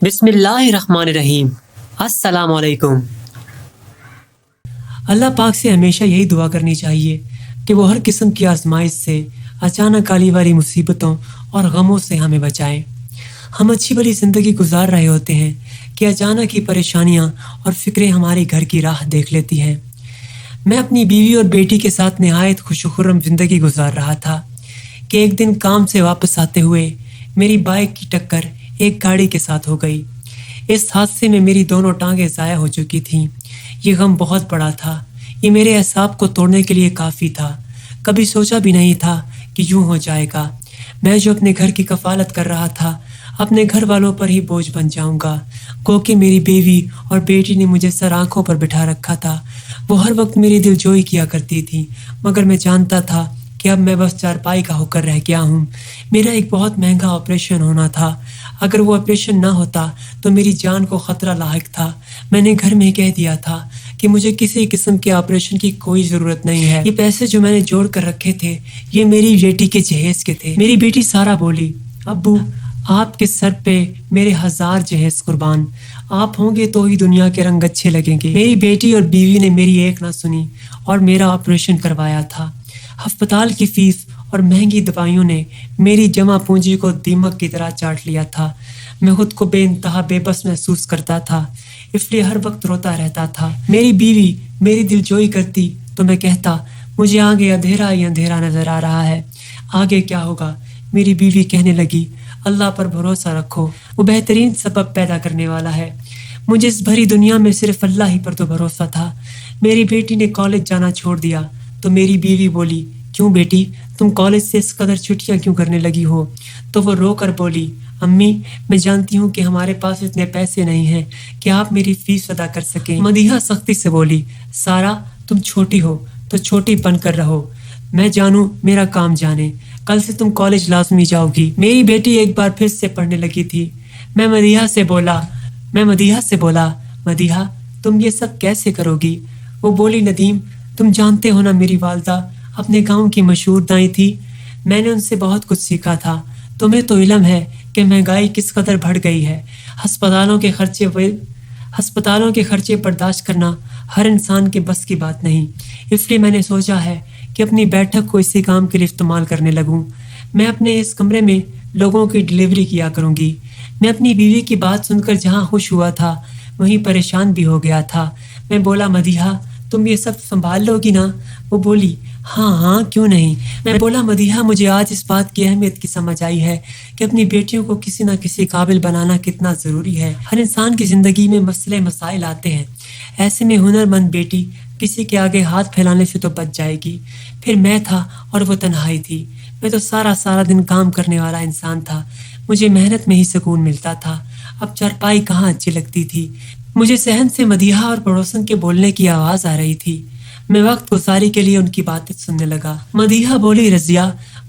بسم اللہ الرحمن الرحیم۔ السلام علیکم۔ اللہ پاک سے ہمیشہ یہی دعا کرنی چاہیے کہ وہ ہر قسم کی آزمائش سے، اچانک آنے والی مصیبتوں اور غموں سے ہمیں بچائیں۔ ہم اچھی بڑی زندگی گزار رہے ہوتے ہیں کہ اچانک ہی پریشانیاں اور فکریں ہماری گھر کی راہ دیکھ لیتی ہیں۔ میں اپنی بیوی اور بیٹی کے ساتھ نہایت خوش و خرم زندگی گزار رہا تھا کہ ایک دن کام سے واپس آتے ہوئے میری بائک کی ٹکر ایک گاڑی کے ساتھ ہو گئی۔ اس حادثے میں میری دونوں ٹانگیں ضائع ہو چکی تھیں۔ یہ غم بہت بڑا تھا، یہ میرے اعصاب کو توڑنے کے لیے کافی تھا۔ کبھی سوچا بھی نہیں تھا کہ یوں ہو جائے گا۔ میں جو اپنے گھر کی کفالت کر رہا تھا، اپنے گھر والوں پر ہی بوجھ بن جاؤں گا۔ گو کہ میری بیوی اور بیٹی نے مجھے سر آنکھوں پر بٹھا رکھا تھا۔ وہ ہر وقت میری دل جوئی کیا کرتی تھی، مگر میں جانتا تھا کہ اب میں بس چارپائی کا ہو کر رہ گیا ہوں۔ میرا ایک بہت مہنگا آپریشن ہونا تھا۔ اگر وہ آپریشن نہ ہوتا تو میری جان کو خطرہ لاحق تھا۔ میں نے گھر میں کہہ دیا تھا کہ مجھے کسی قسم کے آپریشن کی کوئی ضرورت نہیں ہے۔ یہ پیسے جو میں نے جوڑ کر رکھے تھے، یہ میری بیٹی کے جہیز کے تھے۔ میری بیٹی سارا بولی، ابو آپ کے سر پہ میرے 1000 جہیز قربان، آپ ہوں گے تو ہی دنیا کے رنگ اچھے لگیں گے۔ میری بیٹی اور بیوی نے میری ایک نہ سنی اور میرا آپریشن کروایا تھا۔ ہسپتال کی فیس اور مہنگی دوائیوں نے میری جمع پونجی کو دیمک کی طرح چاٹ لیا تھا۔ میں خود کو بے انتہا بے بس محسوس کرتا تھا، اس لیے ہر وقت روتا رہتا تھا۔ میری بیوی میری دل جوئی کرتی تو میں کہتا، مجھے آگے اندھیرا ہی اندھیرا نظر آ رہا ہے، آگے کیا ہوگا؟ میری بیوی کہنے لگی، اللہ پر بھروسہ رکھو، وہ بہترین سبب پیدا کرنے والا ہے۔ مجھے اس بھری دنیا میں صرف اللہ ہی پر تو بھروسہ تھا۔ میری بیٹی نے کالج جانا چھوڑ دیا تو میری بیوی بولی، کیوں بیٹی، تم کالج سے اس قدر چھٹیاں کیوں کرنے لگی ہو؟ تو وہ رو کر بولی، امی میں جانتی ہوں کہ ہمارے پاس اتنے پیسے نہیں ہیں کہ آپ میری فیس ادا کر سکیں۔ مدیحہ سختی سے بولی، سارا تم چھوٹی ہو تو چھوٹی بن کر رہو، میں جانوں میرا کام جانے، کل سے تم کالج لازمی جاؤ گی۔ میری بیٹی ایک بار پھر سے پڑھنے لگی تھی۔ میں مدیحہ سے بولا، مدیحہ تم یہ سب کیسے کرو گی؟ وہ بولی، ندیم تم جانتے ہو نا میری والدہ اپنے گاؤں کی مشہور دائیں تھی، میں نے ان سے بہت کچھ سیکھا تھا۔ تمہیں تو علم ہے کہ مہنگائی کس قدر بڑھ گئی ہے، ہسپتالوں کے خرچے برداشت کرنا ہر انسان کے بس کی بات نہیں۔ اس لیے میں نے سوچا ہے کہ اپنی بیٹھک کو اسی کام کے لیے استعمال کرنے لگوں۔ میں اپنے اس کمرے میں لوگوں کی ڈلیوری کیا کروں گی۔ میں اپنی بیوی کی بات سن کر جہاں خوش ہوا تھا وہیں پریشان بھی ہو گیا تھا۔ میں بولا، مدیحہ تم یہ سب سنبھال لو گی نا؟ وہ بولی، ہاں کیوں نہیں۔ میں بولا، مدیحہ مجھے آج اس بات کی اہمیت کی سمجھ آئی ہے کہ اپنی بیٹیوں کو کسی نہ کسی قابل بنانا کتنا ضروری ہے۔ ہر انسان کی زندگی میں مسائل آتے ہیں، ایسے میں ہنرمند بیٹی کسی کے آگے ہاتھ پھیلانے سے تو بچ جائے گی۔ پھر میں تھا اور وہ تنہائی تھی۔ میں تو سارا دن کام کرنے والا انسان تھا، مجھے محنت میں ہی سکون ملتا تھا۔ اب چارپائی کہاں اچھی لگتی تھی، مجھے صحن سے مدیحہ اور پڑوسن کے بولنے کی آواز آ رہی تھی۔ میں وقت گزاری کے لیے ان کی باتیں سننے لگا۔ مدیحہ بولی، رضیہ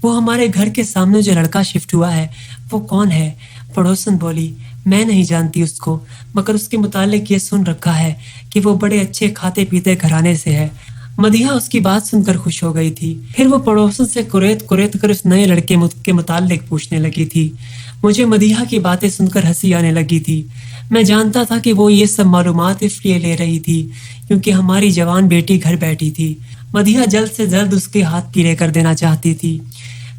وہ ہمارے گھر کے سامنے جو لڑکا شفٹ ہوا ہے وہ کون ہے؟ پڑوسن بولی، میں نہیں جانتی اس کو، مگر اس کے متعلق یہ سن رکھا ہے کہ وہ بڑے اچھے کھاتے پیتے گھرانے سے ہے۔ مدیحہ اس کی بات سن کر خوش ہو گئی تھی۔ پھر وہ پڑوسن سے کوریت کر اس نئے لڑکے کے متعلق پوچھنے لگی تھی۔ مجھے مدیحہ کی باتیں سن کر ہنسی آنے لگی تھی۔ میں جانتا تھا کہ وہ یہ سب معلومات اس لیے لے رہی تھی کیونکہ ہماری جوان بیٹی گھر بیٹھی تھی۔ مدیحہ جلد سے جلد اس کے ہاتھ پیلے کر دینا چاہتی تھی۔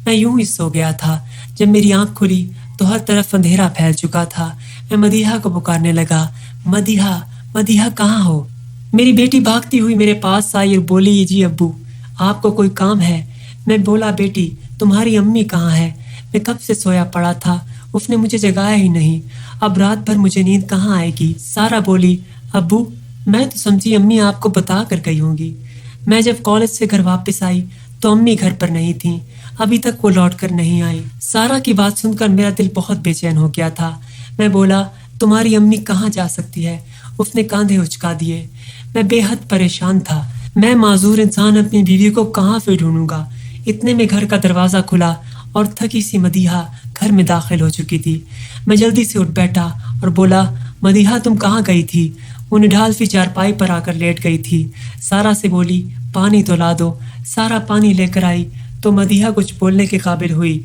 میں یوں ہی سو گیا تھا۔ جب میری آنکھ کھلی تو ہر طرف اندھیرا پھیل چکا تھا۔ میں مدیحہ کو پکارنے لگا، مدیحہ کہاں ہو؟ میری بیٹی بھاگتی ہوئی میرے پاس آئی اور بولی، جی ابو آپ کو کوئی کام ہے؟ میں بولا، بیٹی تمہاری امی کہاں ہے؟ میں کب سے سویا پڑا تھا، اس نے مجھے جگایا ہی نہیں، اب رات بھر مجھے نیند کہاں آئے گی؟ سارا بولی، ابو میں تو سمجھی امی آپ کو بتا کر گئی ہوں گی۔ میں جب کالج سے گھر واپس آئی تو امی گھر پر نہیں تھیں، ابھی تک وہ لوٹ کر نہیں آئی۔ سارا کی بات سن کر میرا دل بہت بے چین ہو گیا تھا۔ میں بولا، تمہاری امی کہاں جا سکتی ہے؟ اس نے کاندھے اچکا دیے۔ میں بے حد پریشان تھا، میں معذور انسان اپنی بیوی کو کہاں سے ڈھونڈوں گا؟ اتنے میں گھر کا دروازہ کھلا اور تھکی سی مدیحہ گھر میں داخل ہو چکی تھی۔ میں جلدی سے اٹھ بیٹھا اور بولا، مدیحہ تم کہاں گئی تھی؟ وہ نڈھال سی چارپائی پر آ کر لیٹ گئی تھی۔ سارا سے بولی، پانی تو لا دو۔ سارا پانی لے کر آئی تو مدیحہ کچھ بولنے کے قابل ہوئی۔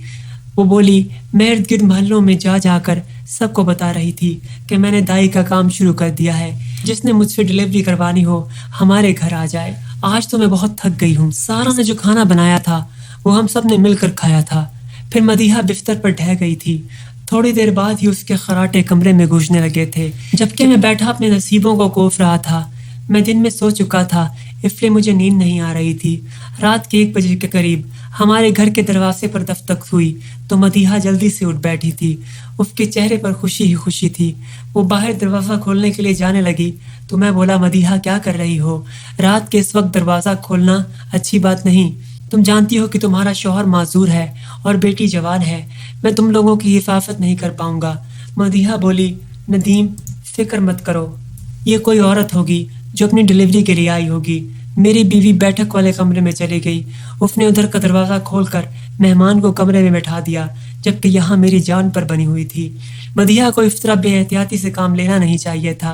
وہ بولی، میں ارد گرد محلوں میں جا کر سب کو بتا رہی تھی کہ میں نے دائی کا کام شروع کر دیا ہے، جس نے مجھ سے ڈلیوری کروانی ہو ہمارے گھر آ جائے۔ آج تو میں بہت تھک گئی ہوں۔ سارا نے جو کھانا بنایا تھا وہ ہم سب نے مل کر کھایا تھا۔ پھر مدیحہ بستر پر ڈھہ گئی تھی۔ تھوڑی دیر بعد ہی اس کے خراٹے کمرے میں گونجنے لگے تھے، جبکہ میں بیٹھا اپنے نصیبوں کو کوف رہا تھا۔ میں دن میں سو چکا تھا، اس لیے مجھے نیند نہیں آ رہی تھی۔ رات کے 1 بجے کے قریب ہمارے گھر کے دروازے پر دستک ہوئی تو مدیحہ جلدی سے اٹھ بیٹھی تھی۔ اس کے چہرے پر خوشی ہی خوشی تھی۔ وہ باہر دروازہ کھولنے کے لیے جانے لگی تو میں بولا، مدیحہ کیا کر رہی ہو؟ رات کے اس وقت دروازہ کھولنا اچھی بات نہیں۔ تم جانتی ہو کہ تمہارا شوہر معذور ہے اور بیٹی جوان ہے، میں تم لوگوں کی حفاظت نہیں کر پاؤں گا۔ مدیحہ بولی، ندیم فکر مت کرو، یہ کوئی عورت ہوگی جو اپنی ڈلیوری کے لیے آئی ہوگی۔ میری بیوی بیٹھک والے کمرے میں چلی گئی۔ اس نے ادھر کا دروازہ کھول کر مہمان کو کمرے میں بٹھا دیا، جبکہ یہاں میری جان پر بنی ہوئی تھی۔ مدیحہ کو اس طرح بے احتیاطی سے کام لینا نہیں چاہیے تھا۔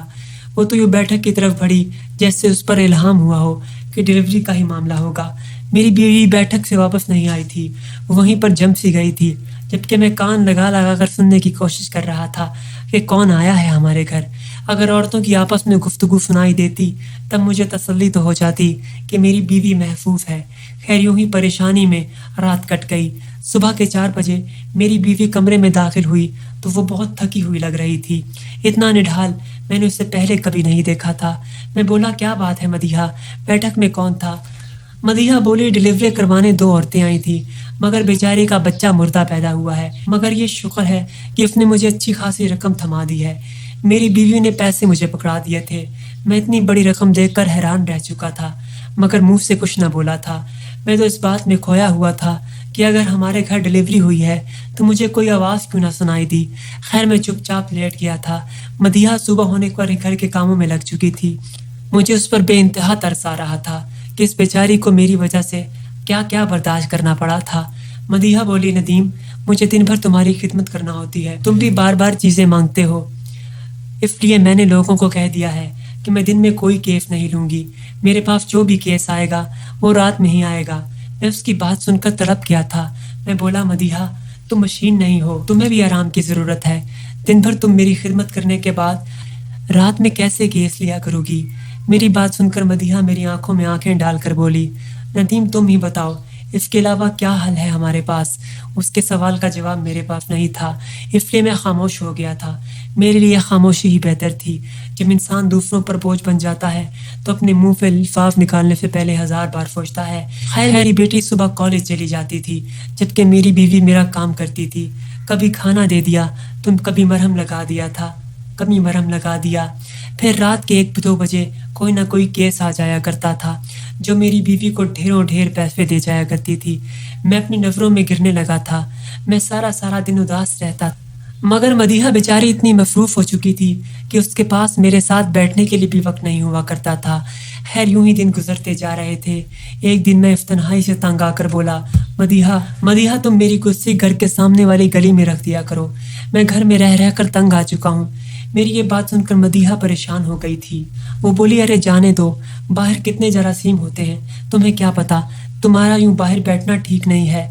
وہ تو یوں بیٹھک کی طرف بڑھی جیسے اس پر الہام ہوا ہو کہ ڈلیوری کا ہی معاملہ ہوگا۔ میری بیوی بیٹھک سے واپس نہیں آئی تھی، وہ وہیں پر جم سی گئی تھی، جبکہ میں کان لگا لگا کر سننے کی کوشش کر رہا تھا کہ کون آیا ہے ہمارے گھر۔ اگر عورتوں کی آپس میں گفتگو سنائی دیتی تب مجھے تسلی تو ہو جاتی کہ میری بیوی محفوظ ہے۔ خیر یوں ہی پریشانی میں رات کٹ گئی۔ صبح کے 4 بجے میری بیوی کمرے میں داخل ہوئی تو وہ بہت تھکی ہوئی لگ رہی تھی۔ اتنا نڈھال میں نے اسے پہلے کبھی نہیں دیکھا تھا۔ میں بولا، کیا بات ہے مدیحہ، بیٹھک میں کون تھا؟ مدیحہ بولی، ڈلیوری کروانے 2 عورتیں آئی تھیں، مگر بیچاری کا بچہ مردہ پیدا ہوا ہے، مگر یہ شکر ہے کہ اس نے مجھے اچھی خاصی رقم تھما دی ہے۔ میری بیوی نے پیسے مجھے پکڑا دیے تھے۔ میں اتنی بڑی رقم دیکھ کر حیران رہ چکا تھا، مگر منہ سے کچھ نہ بولا تھا۔ میں تو اس بات میں کھویا ہوا تھا کہ اگر ہمارے گھر ڈلیوری ہوئی ہے تو مجھے کوئی آواز کیوں نہ سنائی دی۔ خیر میں چپ چاپ لیٹ گیا تھا۔ مدیحہ صبح ہونے پر گھر کے کاموں میں لگ چکی تھی۔ مجھے اس پر بے انتہا ترس آ رہا تھا کہ اس بیچاری کو میری وجہ سے کیا کیا برداشت کرنا پڑا تھا۔ مدیحہ بولی، ندیم مجھے دن بھر تمہاری خدمت کرنا ہوتی ہے، تم بھی بار بار چیزیں مانگتے ہو، اس لیے میں نے لوگوں کو کہہ دیا ہے کہ میں دن میں کوئی کیس نہیں لوں گی۔ میرے پاس جو بھی کیس آئے گا وہ رات میں ہی آئے گا۔ میں اس کی بات سن کر تڑپ گیا تھا۔ میں بولا، مدیحہ تم مشین نہیں ہو، تمہیں بھی آرام کی ضرورت ہے۔ دن بھر تم میری خدمت کرنے کے بعد رات میں کیسے کیس لیا کرو گی؟ میری بات سن کر مدیحہ میری آنکھوں میں آنکھیں ڈال کر بولی، ندیم تم ہی بتاؤ، اس کے علاوہ کیا حل ہے ہمارے پاس؟ اس کے سوال کا جواب میرے پاس نہیں تھا، اس لیے میں خاموش ہو گیا تھا۔ میرے لیے خاموشی ہی بہتر تھی۔ جب انسان دوسروں پر بوجھ بن جاتا ہے تو اپنے منہ سے الفاظ نکالنے سے پہلے 1000 بار سوچتا ہے۔ خیر میری بیٹی صبح کالج چلی جاتی تھی، جبکہ میری بیوی میرا کام کرتی تھی۔ کبھی کھانا دے دیا تو کبھی مرہم لگا دیا۔ پھر رات کے 1-2 بجے کوئی نہ کوئی کیس آ جایا کرتا تھا جو میری بیوی کو ڈھیر پیسے دے جایا کرتی تھی۔ میں اپنی نظروں میں گرنے لگا تھا۔ میں سارا دن اداس رہتا، مگر مدیحہ بیچاری اتنی مصروف ہو چکی تھی کہ اس کے پاس میرے ساتھ بیٹھنے کے لیے بھی وقت نہیں ہوا کرتا تھا۔ خیر یوں ہی دن گزرتے جا رہے تھے۔ ایک دن میں تنہائی سے تنگ آ کر بولا، مدیحہ تم میری کرسی گھر کے سامنے والی گلی میں رکھ دیا کرو، میں گھر میں رہ کر تنگ آ چکا ہوں۔ میری یہ بات سن کر مدیحہ پریشان ہو گئی تھی۔ وہ بولی، ارے جانے دو، باہر کتنے جراثیم ہوتے ہیں، تمہیں کیا پتا، تمہارا یوں باہر بیٹھنا ٹھیک نہیں ہے۔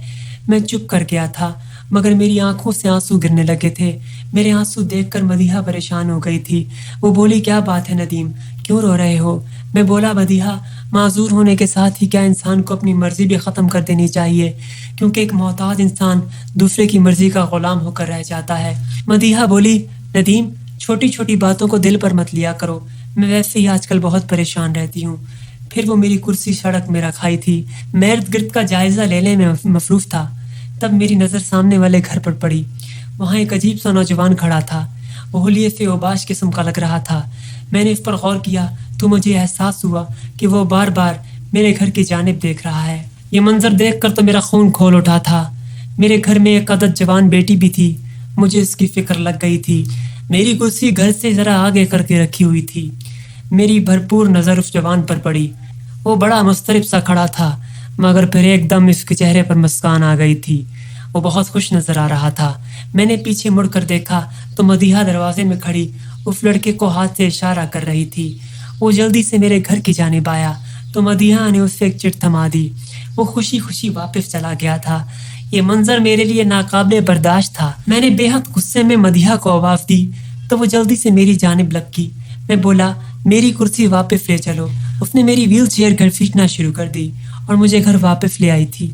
میں چپ کر گیا تھا، مگر میری آنکھوں سے آنسو گرنے لگے تھے۔ میرے آنسو دیکھ کر مدیحہ پریشان ہو گئی تھی۔ وہ بولی، کیا بات ہے ندیم، کیوں رو رہے ہو؟ میں بولا، مدیحہ معذور ہونے کے ساتھ ہی کیا انسان کو اپنی مرضی بھی ختم کر دینی چاہیے، کیونکہ ایک محتاج انسان دوسرے کی مرضی کا غلام ہو کر رہ جاتا ہے۔ مدیحہ بولی، ندیم چھوٹی چھوٹی باتوں کو دل پر مت لیا کرو، میں ویسے ہی آج کل بہت پریشان رہتی ہوں۔ پھر وہ میری کرسی سڑک میں رکھائی تھی، میں ارد گرد کا جائزہ لینے میں مصروف تھا، تب میری نظر سامنے والے گھر پر پڑی۔ وہاں ایک عجیب سا نوجوان کھڑا تھا، وہ حلیے سے اوباش قسم کا لگ رہا تھا۔ میں نے اس پر غور کیا تو مجھے احساس ہوا کہ وہ بار بار میرے گھر کی جانب دیکھ رہا ہے۔ یہ منظر دیکھ کر تو میرا خون کھول اٹھا تھا۔ میرے گھر میں ایک عدد جوان بیٹی بھی تھی، مجھے اس کی فکر لگ گئی تھی۔ میری کرسی گھر سے ذرا آگے کر کے رکھی ہوئی تھی۔ میری بھرپور نظر اس جوان پر پڑی۔ وہ بڑا مضطرب سا کھڑا تھا، مگر پھر ایک دم اس کے چہرے پر مسکان آ گئی تھی۔ وہ بہت خوش نظر آ رہا تھا۔ میں نے پیچھے مڑ کر دیکھا تو مدیحہ دروازے میں کھڑی اس لڑکے کو ہاتھ سے اشارہ کر رہی تھی۔ وہ جلدی سے میرے گھر کی جانب آیا تو مدیحہ نے اسے ایک چٹ تھما دی۔ وہ خوشی خوشی واپس چلا گیا تھا۔ یہ منظر میرے لیے ناقابل برداشت تھا۔ میں نے بے حد غصے میں مدیحہ کو آواز دی تو وہ جلدی سے میری جانب لپکی۔ میں بولا میری کرسی واپس لے چلو۔ اس نے میری ویل چیئر گھر کھینچنا شروع کر دی اور مجھے گھر واپس لے آئی تھی۔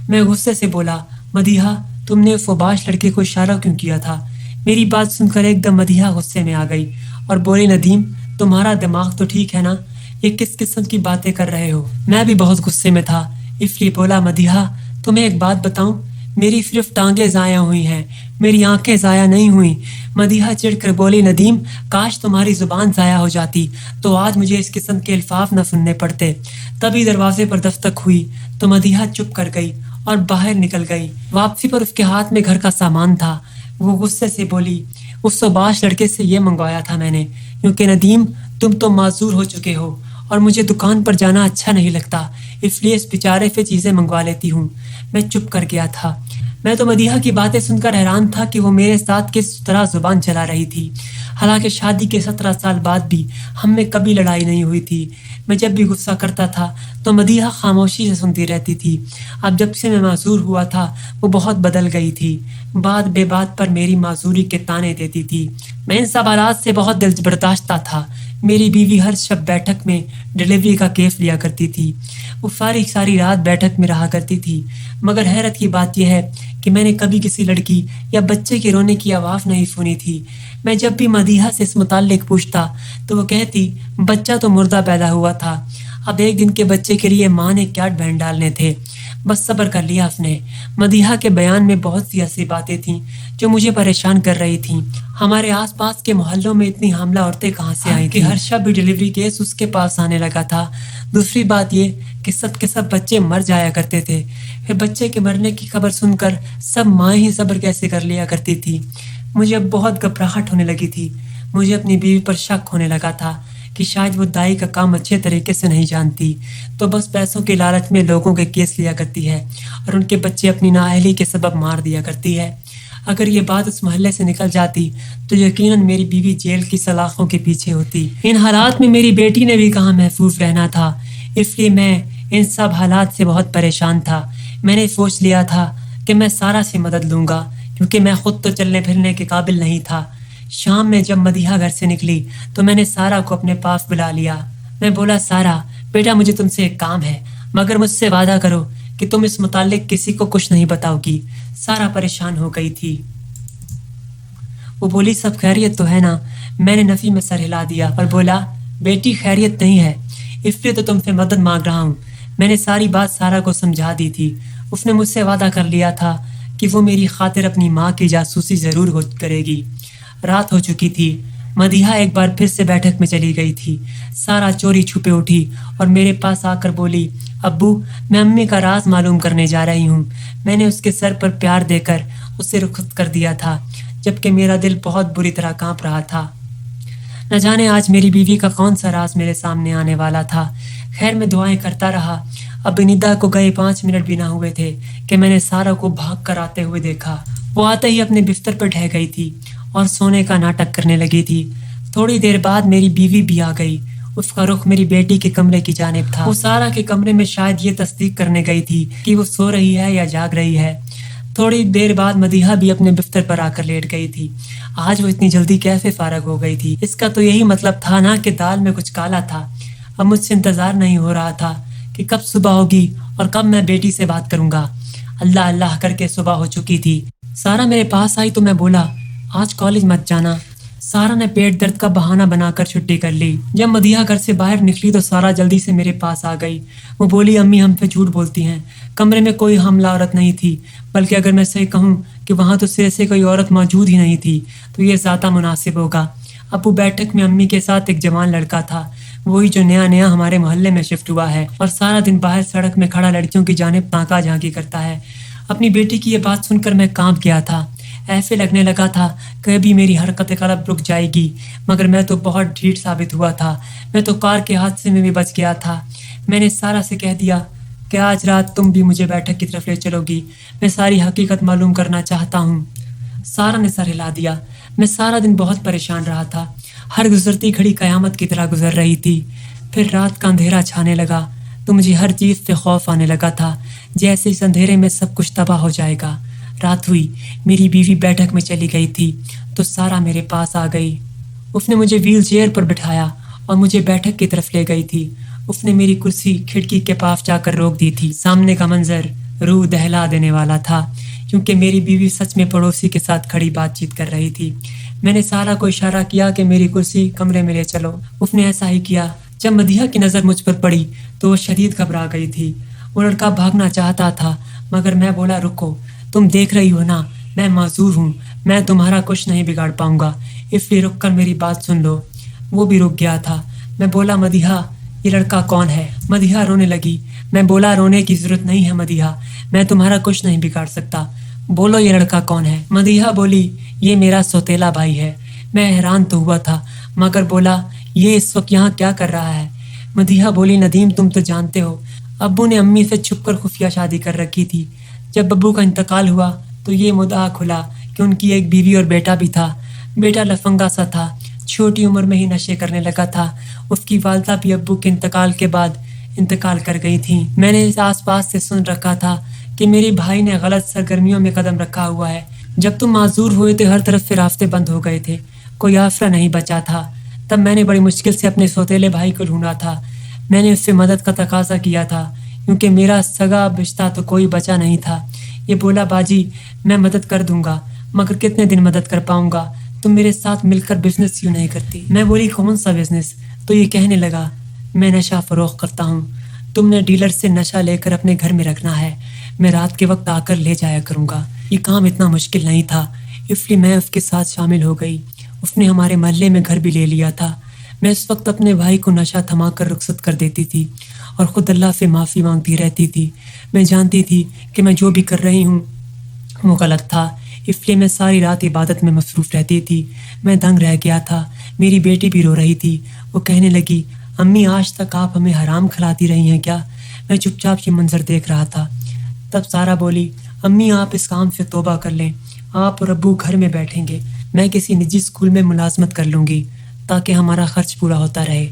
میں غصے سے بولا مدیحہ تم نے اس فباش لڑکے کو اشارہ کیوں کیا تھا؟ میری بات سن کر ایک دم مدیحہ غصے میں آ گئی اور بولی ندیم تمہارا دماغ تو ٹھیک ہے نا، یہ کس قسم کی باتیں کر رہے ہو؟ میں بھی بہت غصے میں تھا، اس لیے بولا مدیحہ تمہیں ایک بات بتاؤں، میری صرف ٹانگیں ضائع ہوئی ہیں، میری آنکھیں ضائع نہیں ہوئی۔ مدیحہ چڑھ کر بولی ندیم کاش تمہاری زبان ضائع ہو جاتی تو آج مجھے اس قسم کے الفاظ نہ سننے پڑتے۔ تبھی دروازے پر دستک ہوئی تو مدیحہ چپ کر گئی اور باہر نکل گئی۔ واپسی پر اس کے ہاتھ میں گھر کا سامان تھا۔ وہ غصے سے بولی اس سباش لڑکے سے یہ منگوایا تھا میں نے، کیونکہ ندیم تم تو معذور ہو چکے ہو اور مجھے دکان پر جانا اچھا نہیں لگتا، اس لیے اس بیچارے سے چیزیں منگوا لیتی ہوں۔ میں چپ کر گیا تھا۔ میں تو مدیحہ کی باتیں سن کر حیران تھا کہ وہ میرے ساتھ کس طرح زبان چلا رہی تھی، حالانکہ شادی کے 17 سال بعد بھی ہم میں کبھی لڑائی نہیں ہوئی تھی۔ میں جب بھی غصہ کرتا تھا تو مدیحہ خاموشی سے سنتی رہتی تھی۔ اب جب سے میں معذور ہوا تھا وہ بہت بدل گئی تھی، بات بے بات پر میری معذوری کے طعنے دیتی تھی۔ میں ان سب حالات سے بہت دل برداشتہ تھا۔ میری بیوی ہر شب بیٹھک میں ڈلیوری کا کیس لیا کرتی تھی، وہ ساری رات بیٹھک میں رہا کرتی تھی، مگر حیرت کی بات یہ ہے کہ میں نے کبھی کسی لڑکی یا بچے کے رونے کی آواز نہیں سنی تھی۔ میں جب بھی مدیحہ سے اس متعلق پوچھتا تو وہ کہتی بچہ تو مردہ پیدا ہوا تھا، اب ایک دن کے بچے کے لیے ماں نے کیا بہن ڈالنے تھے، بس صبر کر لیا اس نے۔ مدیحہ کے بیان میں بہت سی ایسی باتیں تھیں جو مجھے پریشان کر رہی تھیں۔ ہمارے آس پاس کے محلوں میں اتنی حاملہ عورتیں کہاں سے آئیں کہ ہر شب بھی ڈلیوری کیس اس کے پاس آنے لگا تھا۔ دوسری بات یہ کہ سب کے سب بچے مر جایا کرتے تھے، پھر بچے کے مرنے کی خبر سن کر سب ماں ہی صبر کیسے کر لیا کرتی تھی۔ مجھے اب بہت گھبراہٹ ہونے لگی تھی، مجھے اپنی بیوی پر شک ہونے لگا تھا کہ شاید وہ دائی کا کام اچھے طریقے سے نہیں جانتی، تو بس پیسوں کے لالچ میں لوگوں کے کیس لیا کرتی ہے اور ان کے بچے اپنی نااہلی کے سبب مار دیا کرتی ہے۔ اگر یہ بات اس محلے سے نکل جاتی تو یقیناً میری بیوی جیل کی سلاخوں کے پیچھے ہوتی۔ ان حالات میں میری بیٹی نے بھی کہاں محفوظ رہنا تھا، اس لیے میں ان سب حالات سے بہت پریشان تھا۔ میں نے سوچ لیا تھا کہ میں سارا سے مدد لوں گا، کیونکہ میں خود تو چلنے پھرنے کے قابل نہیں تھا۔ شام میں جب مدیحہ گھر سے نکلی تو میں نے سارا کو اپنے پاس بلا لیا۔ میں بولا سارا بیٹا مجھے تم سے ایک کام ہے، مگر مجھ سے وعدہ کرو کہ تم اس متعلق کسی کو کچھ نہیں بتاؤ گی۔ سارا پریشان ہو گئی تھی، وہ بولی سب خیریت تو ہے نا؟ میں نے نفی میں سر ہلا دیا اور بولا بیٹی خیریت نہیں ہے، اس لیے تو تم سے مدد مانگ رہا ہوں۔ میں نے ساری بات سارا کو سمجھا دی تھی۔ اس نے مجھ سے وعدہ کر لیا تھا کہ وہ میری خاطر اپنی ماں کی جاسوسی ضرور کرے گی۔ رات ہو چکی تھی، مدیحہ ایک بار پھر سے بیٹھک میں چلی گئی تھی۔ سارا چوری چھپے اٹھی اور میرے پاس آ کر بولی ابو میں امی کا راز معلوم کرنے جا رہی ہوں۔ میں نے اس کے سر پر پیار دے کر اسے رخصت کر دیا تھا، جبکہ میرا دل بہت بری طرح کانپ رہا تھا۔ نہ جانے آج میری بیوی کا کون سا راز میرے سامنے آنے والا تھا۔ خیر میں دعائیں کرتا رہا۔ اب ندا کو گئے 5 منٹ بھی نہ ہوئے تھے کہ میں نے سارا کو بھاگ کر آتے ہوئے دیکھا۔ وہ آتے ہی اپنے بستر پر ڈھہ گئی تھی اور سونے کا ناٹک کرنے لگی تھی۔ تھوڑی دیر بعد میری بیوی بھی آ گئی، اس کا رخ میری بیٹی کے کمرے کی جانب تھا۔ وہ سارا کے کمرے میں شاید یہ تصدیق کرنے گئی تھی کہ وہ سو رہی ہے یا جاگ رہی ہے۔ تھوڑی دیر بعد مدیحہ بھی اپنے بستر پر آ کر لیٹ گئی تھی۔ آج وہ اتنی جلدی کیسے فارغ ہو گئی تھی؟ اس کا تو یہی مطلب تھا نا کہ دال میں کچھ کالا تھا۔ اب مجھ سے انتظار نہیں ہو رہا تھا کہ کب صبح ہوگی اور کب میں بیٹی سے بات کروں گا۔ اللہ اللہ کر کے صبح ہو چکی تھی۔ سارا میرے پاس آئی تو میں بولا آج کالج مت جانا۔ سارا نے پیٹ درد کا بہانہ بنا کر چھٹی کر لی۔ جب مدیحہ گھر سے باہر نکلی تو سارا جلدی سے میرے پاس آ گئی۔ وہ بولی امی ہم پہ جھوٹ بولتی ہیں، کمرے میں کوئی حاملہ عورت نہیں تھی، بلکہ اگر میں صحیح کہوں کہ وہاں تو سرے سے کوئی عورت موجود ہی نہیں تھی تو یہ زیادہ مناسب ہوگا۔ ابو بیٹھک میں امی کے ساتھ ایک جوان لڑکا تھا، وہی جو نیا ہمارے محلے میں شفٹ ہوا ہے اور سارا دن باہر سڑک میں کھڑا لڑکیوں کی جانب تانکا جھانکی کرتا ہے۔ اپنی بیٹی کی یہ بات سن کر میں کانپ گیا تھا۔ ایسے لگنے لگا تھا کہ ابھی میری حرکت قلب رک جائے گی، مگر میں تو بہت ڈھیٹ ثابت ہوا تھا۔ میں تو کار کے حادثے میں بھی بچ گیا تھا۔ میں نے سارا سے کہہ دیا کہ آج رات تم بھی مجھے بیٹھک کی طرف لے چلو گی، میں ساری حقیقت معلوم کرنا چاہتا ہوں۔ سارا نے سر ہلا دیا۔ میں سارا دن بہت پریشان رہا تھا، ہر گزرتی گھڑی قیامت کی طرح گزر رہی تھی۔ پھر رات کا اندھیرا چھانے لگا، تو مجھے ہر چیز سے خوف آنے لگا تھا، جیسے اس اندھیرے میں سب کچھ تباہ ہو جائے گا۔ رات ہوئی، میری بیوی بیٹھک میں چلی گئی تھی تو سارا میرے پاس آ گئی۔ اس نے مجھے ویل چیئر پر بٹھایا اور مجھے بیٹھک کی طرف لے گئی تھی۔ اس نے میری کرسی کھڑکی کے پاس جا کر روک دی تھی۔ سامنے کا منظر روح دہلا دینے والا تھا، کیونکہ میری بیوی سچ میں پڑوسی کے ساتھ کھڑی بات چیت کر رہی تھی۔ میں نے سارا کو اشارہ کیا کہ میری کرسی کمرے میں لے چلو۔ اس نے ایسا ہی کیا۔ جب مدیحہ کی نظر مجھ پر پڑی تو وہ شدید گھبرا گئی تھی۔ وہ لڑکا بھاگنا چاہتا تھا، مگر میں بولا رکو، تم دیکھ رہی ہو نا میں معذور ہوں، میں تمہارا کچھ نہیں بگاڑ پاؤں گا، اس لیے رک کر میری بات سن لو۔ وہ بھی رک گیا تھا۔ میں بولا مدیحہ یہ لڑکا کون ہے؟ مدیحہ رونے لگی۔ میں بولا رونے کی ضرورت نہیں ہے مدیحہ، میں تمہارا کچھ نہیں بگاڑ سکتا، بولو یہ لڑکا کون ہے؟ مدیحہ بولی یہ میرا سوتیلا بھائی ہے۔ میں حیران تو ہوا تھا، مگر بولا یہ اس وقت یہاں کیا کر رہا ہے؟ مدیحہ بولی ندیم تم تو جانتے ہو ابو نے امی سے چھپ کر خفیہ شادی کر رکھی تھی۔ جب ابو کا انتقال ہوا تو یہ مدعا کھلا کہ ان کی ایک بیوی اور بیٹا بھی تھا۔ بیٹا لفنگا سا تھا، چھوٹی عمر میں ہی نشے کرنے لگا تھا۔ اس کی والدہ بھی ابو کے انتقال کے بعد انتقال کر گئی تھیں۔ میں نے آس پاس سے سن رکھا تھا کہ میرے بھائی نے غلط سرگرمیوں میں قدم رکھا ہوا ہے۔ جب تم معذور ہوئے تو ہر طرف سے راستے بند ہو گئے تھے، کوئی آسرا نہیں بچا تھا۔ تب میں نے بڑی مشکل سے اپنے سوتیلے بھائی کو ڈھونڈا تھا۔ میں نے اس سے مدد کا تقاضا کیا تھا، کیونکہ میرا سگا رشتہ تو کوئی بچا نہیں تھا۔ یہ بولا باجی میں مدد کر دوں گا، مگر کتنے دن مدد کر پاؤں گا؟ تم میرے ساتھ مل کر بزنس کیوں نہیں کرتی؟ میں بولی کون سا بزنس؟ تو یہ کہنے لگا میں نشہ فروخت کرتا ہوں، تم نے ڈیلر سے نشہ لے کر اپنے گھر میں رکھنا ہے، میں رات کے وقت آ کر لے جایا کروں گا۔ یہ کام اتنا مشکل نہیں تھا، اس لیے میں اس کے ساتھ شامل ہو گئی۔ اس نے ہمارے محلے میں گھر بھی لے لیا تھا۔ میں اس وقت اپنے بھائی کو نشہ تھما کر رخصت کر دیتی تھی اور خود اللہ سے معافی مانگتی رہتی تھی۔ میں جانتی تھی کہ میں جو بھی کر رہی ہوں وہ غلط تھا، اس لیے میں ساری رات عبادت میں مصروف رہتی تھی۔ میں دنگ رہ گیا تھا۔ میری بیٹی بھی رو رہی تھی۔ وہ کہنے لگی امی آج تک آپ ہمیں حرام کھلاتی رہی ہیں کیا؟ میں چپ چاپ یہ منظر دیکھ رہا تھا۔ تب سارا بولی امی آپ اس کام سے توبہ کر لیں، آپ اور ابو گھر میں بیٹھیں گے، میں کسی نجی اسکول میں ملازمت کر لوں گی تاکہ ہمارا خرچ پورا ہوتا رہے۔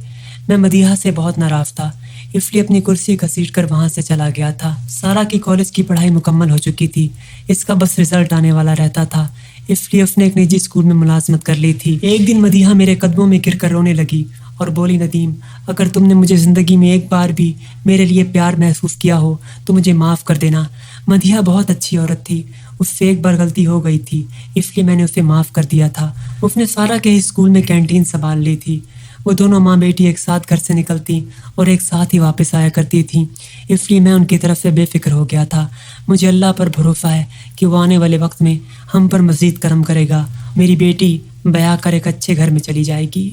میں مدیحہ سے بہت ناراض تھا، اس لیے اپنی کرسی گھسیٹ کر وہاں سے چلا گیا تھا۔ سارا کی کالج کی پڑھائی مکمل ہو چکی تھی، اس کا بس رزلٹ آنے والا رہتا تھا، اس لیے اس نے ایک نجی اسکول میں ملازمت کر لی تھی۔ ایک دن مدیحہ میرے قدموں میں گر کر رونے لگی اور بولی ندیم اگر تم نے مجھے زندگی میں ایک بار بھی میرے لیے پیار محسوس کیا ہو تو مجھے معاف کر دینا۔ مدیحہ بہت اچھی عورت تھی، اس سے ایک بار غلطی ہو گئی تھی، اس لیے میں نے اسے معاف کر دیا تھا۔ اس نے سارا کے اسکول میں کینٹین سنبھال لی تھی۔ وہ دونوں ماں بیٹی ایک ساتھ گھر سے نکلتی اور ایک ساتھ ہی واپس آیا کرتی تھیں، اس لیے میں ان کی طرف سے بے فکر ہو گیا تھا۔ مجھے اللہ پر بھروسہ ہے کہ وہ آنے والے وقت میں ہم پر مزید کرم کرے گا۔ میری بیٹی بیاہ کر ایک اچھے گھر میں چلی جائے گی۔